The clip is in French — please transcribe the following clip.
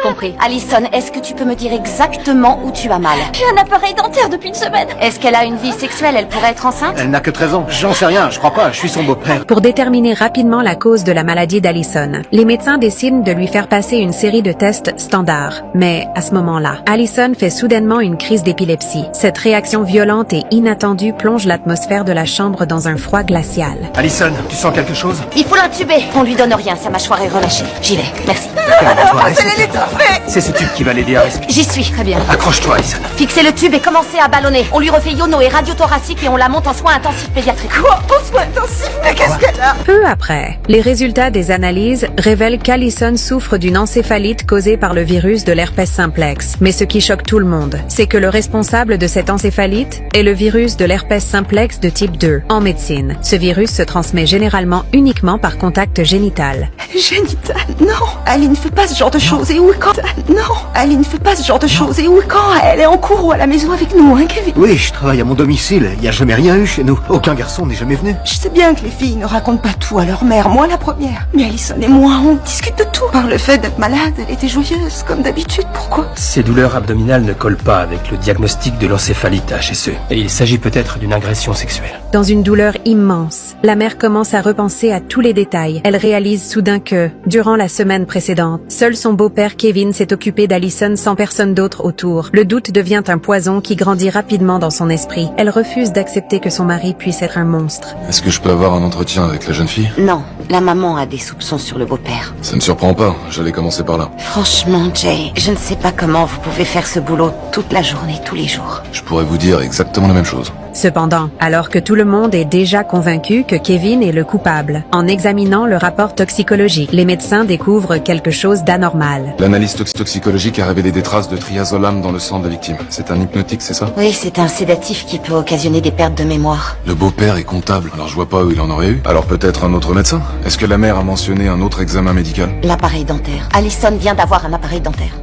Compris. Allison, est-ce que tu peux me dire exactement où tu as mal? J'ai un appareil dentaire depuis une semaine. Est-ce qu'elle a une vie sexuelle? Elle pourrait être enceinte? Elle n'a que 13 ans. J'en sais rien, je crois pas, je suis son beau-père. Pour déterminer rapidement la cause de la maladie d'Allison, les médecins décident de lui faire passer une série de tests standards. Mais à ce moment-là, Allison fait soudainement une crise d'épilepsie. Cette réaction violente et inattendue plonge l'atmosphère de la chambre dans un froid glacial. Allison, tu sens quelque chose? Il faut l'intuber. On lui donne rien, sa mâchoire est relâchée. J'y vais. Merci. Calme-toi, c'est ce tube qui va l'aider à respirer. J'y suis. Très bien. Accroche-toi, Allison. Fixez le tube et commencez à ballonner. On lui refait iono et radiothoracique et on la monte en soins intensifs pédiatriques. Quoi? Aux soins intensifs? Mais qu'est-ce qu'elle a? Peu après, les résultats des analyses révèlent qu'Allison souffre d'une encéphalite causée par le virus de l'herpès simplex. Mais ce qui choque tout le monde, c'est que le responsable de cette encéphalite est le virus de l'herpès simplex de type 2. En médecine, ce virus se transmet généralement uniquement par contact génital. Génital? Non, Ali ne fait pas ce genre de choses. Et où et quand? Non, Ali ne fait pas ce genre de choses. Et où et quand? Elle est en cours ou à la maison avec nous, hein, Kevin? Oui, je travaille à mon domicile, il n'y a jamais rien eu chez nous. Aucun garçon n'est jamais venu. Je sais bien que les filles ne racontent pas tout à leur mère, moi la première. Mais Allison et moi, on discute de tout. Par le fait d'être malade, elle était joyeuse, comme d'habitude. Pourquoi? Ces douleurs abdominales ne collent pas avec le diagnostic de l'encéphalite HSE. Et il s'agit peut-être d'une agression sexuelle. Dans une douleur immense, la mère commence à repenser à tous les détails. Elle réalise soudain que, durant la semaine précédente, seul son beau-père Kevin s'est occupé d'Allison sans personne d'autre autour. Le doute devient un poison qui grandit rapidement dans son esprit. Elle refuse d'accepter que son mari puisse être un monstre. Est-ce que je peux avoir un entretien avec la jeune fille? Non, la maman a des soupçons sur le beau-père. Ça ne surprend pas, j'allais commencer par là. Franchement, Jay, je ne sais pas comment vous pouvez faire ce boulot toute la journée, tous les jours. Je pourrais vous dire exactement la même chose. Cependant, alors que tout le monde est déjà convaincu que Kevin est le coupable, en examinant le rapport toxicologique, les médecins découvrent quelque chose d'anormal. L'analyse toxicologique a révélé des traces de triazolam dans le sang de la victime. C'est un hypnotique, c'est ça? Oui, c'est un sédatif qui peut occasionner des pertes de mémoire. Le beau-père est comptable, alors je vois pas où il en aurait eu. Alors peut-être un autre médecin? Est-ce que la mère a mentionné un autre examen médical? L'appareil dentaire. Allison vient d'avoir un appareil dentaire.